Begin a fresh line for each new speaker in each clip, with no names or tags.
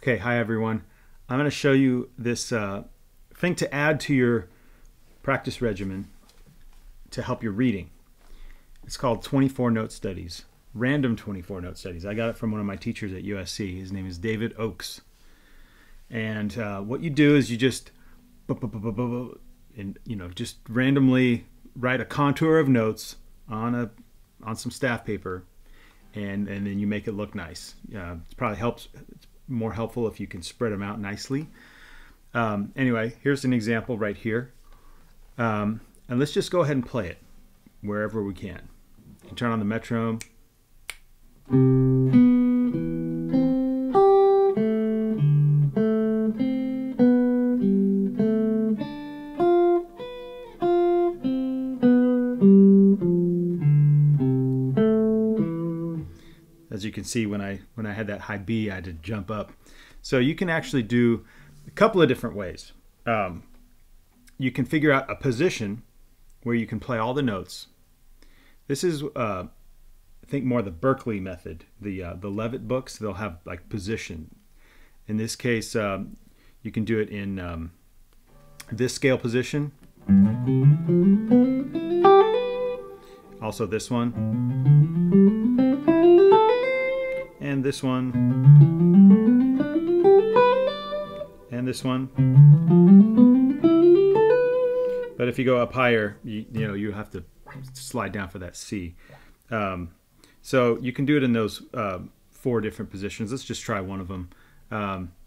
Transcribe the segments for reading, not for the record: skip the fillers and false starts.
Okay, hi everyone. I'm going to show you this thing to add to your practice regimen to help your reading. It's called 24 Note Studies, random 24 Note Studies. I got it from one of my teachers at USC. His name is David Oakes. And what you do is you just, just randomly write a contour of notes on some staff paper, and then you make it look nice. It probably helps. It's more helpful if you can spread them out nicely. Anyway, here's an example right here. And let's just go ahead and play it wherever we can. You can turn on the metronome. As you can see, when I had that high B, I had to jump up. So you can actually do a couple of different ways. You can figure out a position where you can play all the notes. This is, I think, more the Berkeley method. The Levitt books, they'll have like position. In this case, you can do it in this scale position. Also this one. And this one, and this one. But if you go up higher, you have to slide down for that C. So you can do it in those 4 different positions. Let's just try one of them.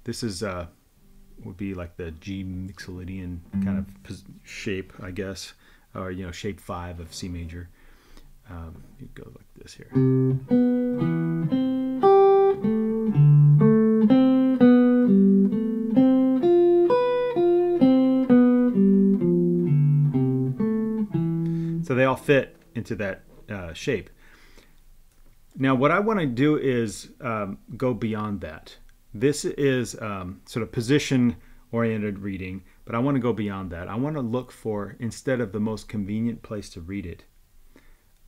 This is would be like the G Mixolydian kind of shape, I guess, or shape 5 of C major. You go like this here. So they all fit into that shape. Now what I want to do is go beyond that. This is sort of position-oriented reading, but I want to go beyond that. I want to look for, instead of the most convenient place to read it,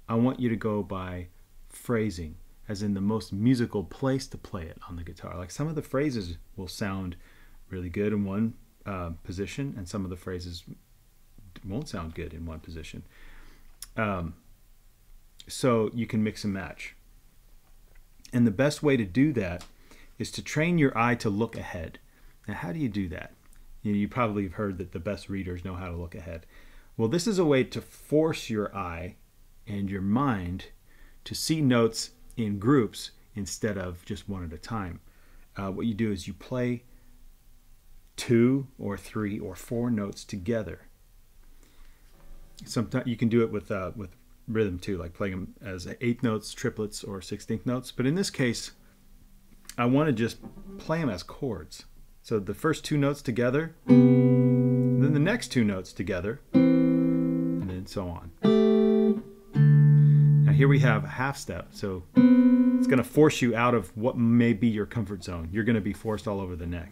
I want you to go by phrasing, as in the most musical place to play it on the guitar. Like some of the phrases will sound really good in one position, and some of the phrases won't sound good in one position. So you can mix and match. And the best way to do that is to train your eye to look ahead. Now, how do you do that? You probably have heard that the best readers know how to look ahead. Well, this is a way to force your eye and your mind to see notes in groups instead of just one at a time. What you do is you play 2 or 3 or 4 notes together. Sometimes you can do it with rhythm too, like playing them as 8th notes, triplets, or 16th notes. But in this case, I want to just play them as chords. So the first 2 notes together, then the next 2 notes together, and then so on. Now here we have a half step. So it's going to force you out of what may be your comfort zone. You're going to be forced all over the neck.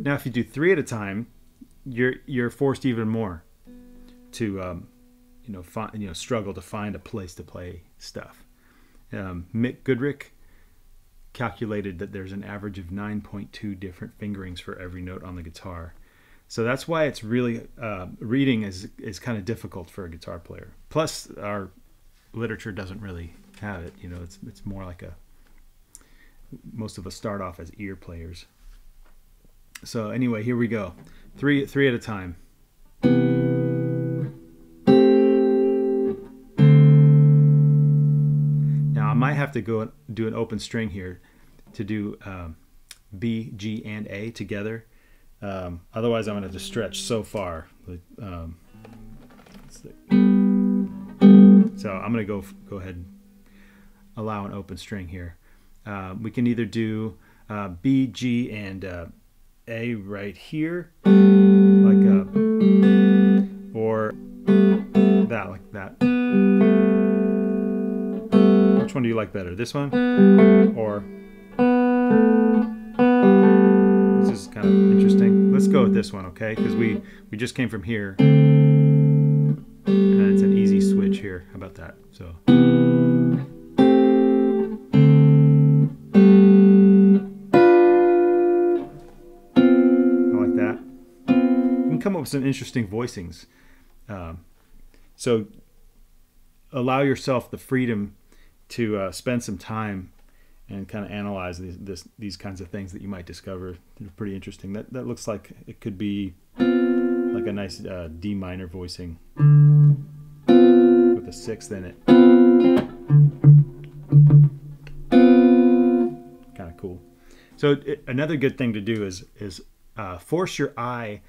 Now, if you do 3 at a time, you're forced even more to struggle to find a place to play stuff. Mick Goodrick calculated that there's an average of 9.2 different fingerings for every note on the guitar. So that's why it's really reading is kind of difficult for a guitar player. Plus, our literature doesn't really have it. It's more like most of us start off as ear players. So anyway, here we go. 3 at a time. Now I might have to go do an open string here to do B, G, and A together. Otherwise I'm going to have to stretch so far. So I'm going to go ahead and allow an open string here. We can either do B, G, and A right here, or that, like that. Which one do you like better? This one? Or this is kind of interesting. let's go with this one, okay? Because we just came from here, and it's an easy switch here. How about that? So. I like that. You can come up with some interesting voicings. So allow yourself the freedom to spend some time and kind of analyze these kinds of things that you might discover. They're pretty interesting. That looks like it could be like a nice D minor voicing with a sixth in it. Kind of cool. So another good thing to do is force your eye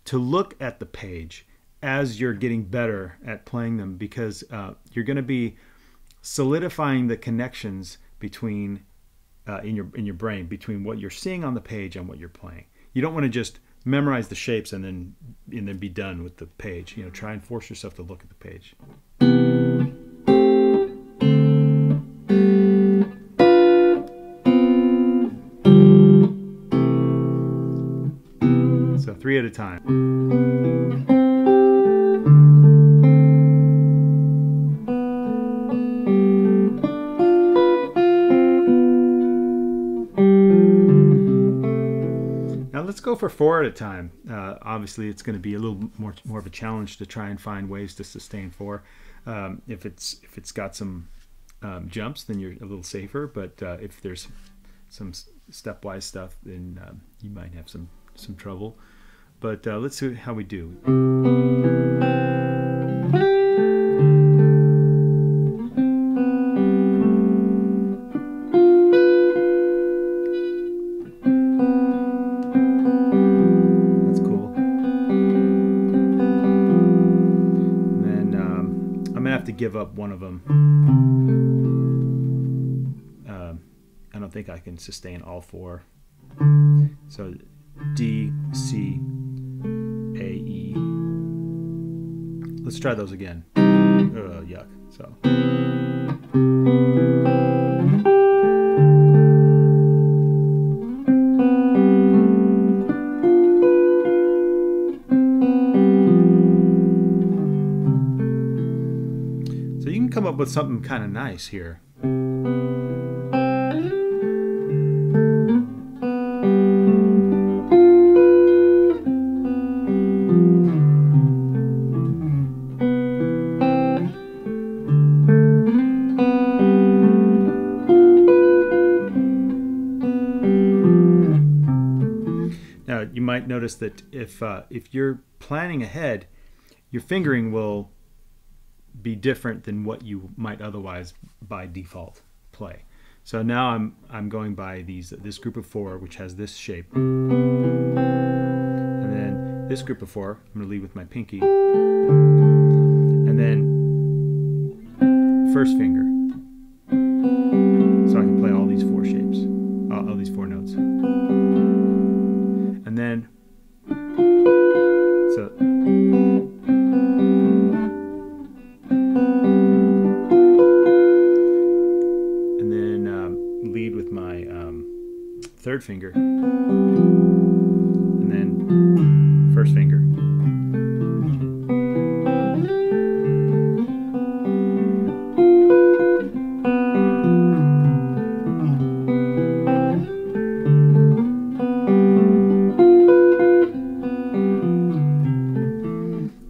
to look at the page as you're getting better at playing them, because you're going to be solidifying the connections between in your brain between what you're seeing on the page and what you're playing. You don't want to just memorize the shapes and then be done with the page. You know, try and force yourself to look at the page. So 3 at a time. Let's go for 4 at a time. Obviously, it's going to be a little more of a challenge to try and find ways to sustain 4. If it's got some jumps, then you're a little safer. But if there's some stepwise stuff, then you might have some trouble. But let's see how we do. To give up one of them. I don't think I can sustain all 4. So D, C, A, E. Let's try those again. Yuck. So. Come up with something kind of nice here. Now you might notice that if you're planning ahead, your fingering will be different than what you might otherwise by default play. So now I'm going by this group of 4, which has this shape, and then this group of 4 I'm going to lead with my pinky, and then first finger, so I can play all these 4 shapes, all these 4 notes, and then so. Lead with my third finger, and then first finger.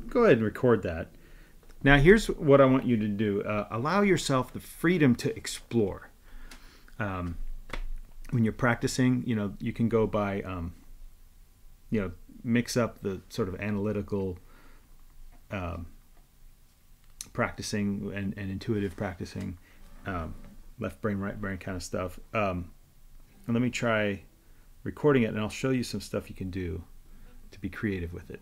Go ahead and record that. Now here's what I want you to do. Allow yourself the freedom to explore. When you're practicing, you can go by, mix up the sort of analytical practicing and intuitive practicing, left brain, right brain kind of stuff. And let me try recording it, and I'll show you some stuff you can do to be creative with it.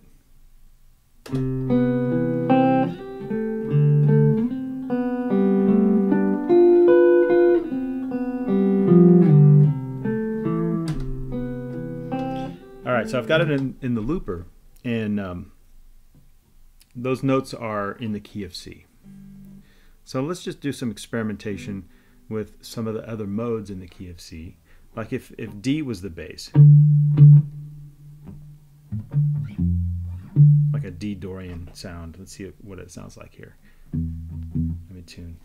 So I've got it in the looper, and those notes are in the key of C. So let's just do some experimentation with some of the other modes in the key of C. Like if D was the bass, a D Dorian sound. Let's see what it sounds like here. Let me tune.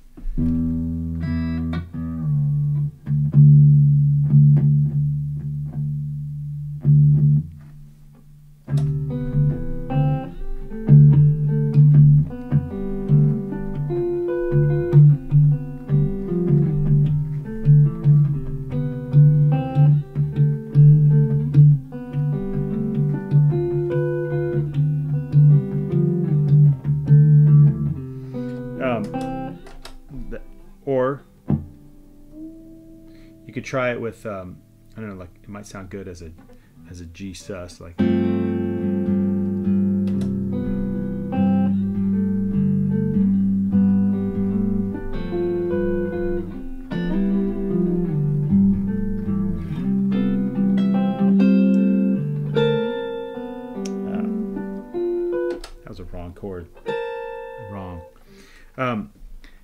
Or you could try it with I don't know, like it might sound good as a G sus, like that was a wrong chord. Wrong.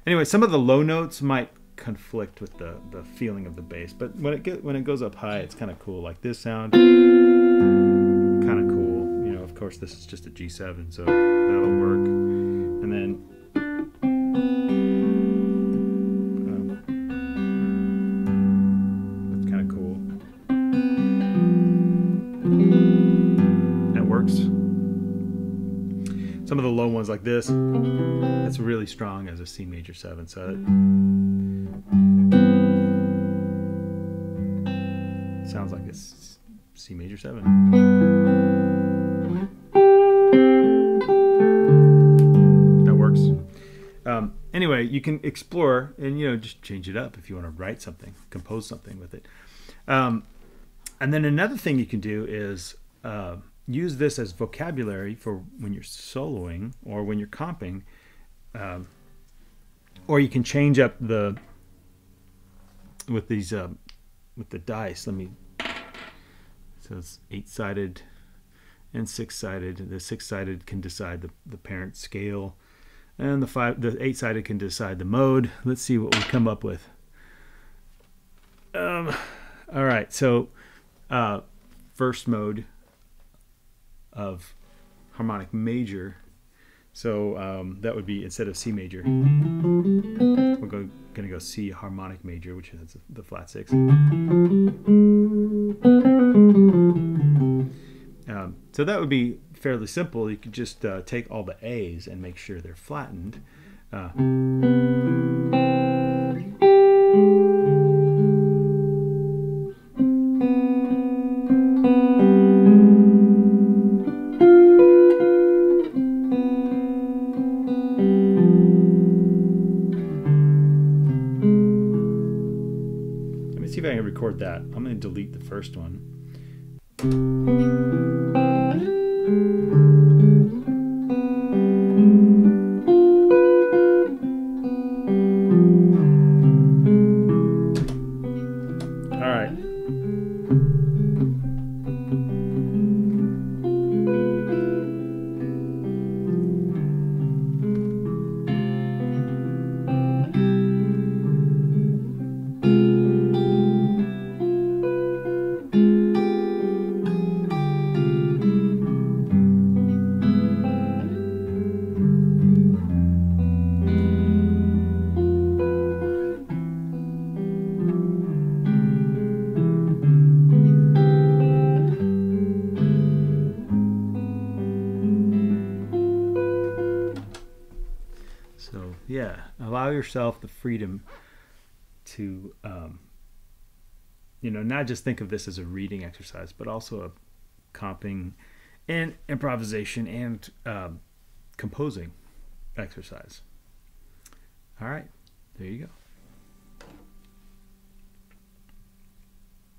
Anyway, some of the low notes might conflict with the feeling of the bass, but when it goes up high, it's kind of cool. Like this sound, kind of cool. You know, of course, this is just a G7, so that'll work. And then that's kind of cool. That works. Some of the low ones like this, that's really strong as a C major 7. So it sounds like it's C major 7. That works. Anyway, you can explore and, you know, just change it up if you want to write something, compose something with it. And then another thing you can do is use this as vocabulary for when you're soloing or when you're comping, or you can change up with these with the dice. So it's 8-sided and 6-sided. The 6-sided can decide the parent scale, and the 8-sided can decide the mode. Let's see what we come up with. All right, so first mode of harmonic major, so that would be, instead of C major, we're going to go C harmonic major, which is the flat 6. So that would be fairly simple. You could just take all the A's and make sure they're flattened. See if I can record that. I'm going to delete the first one. All right. So yeah, allow yourself the freedom to, you know, not just think of this as a reading exercise, but also a comping and improvisation and composing exercise. All right, there you go.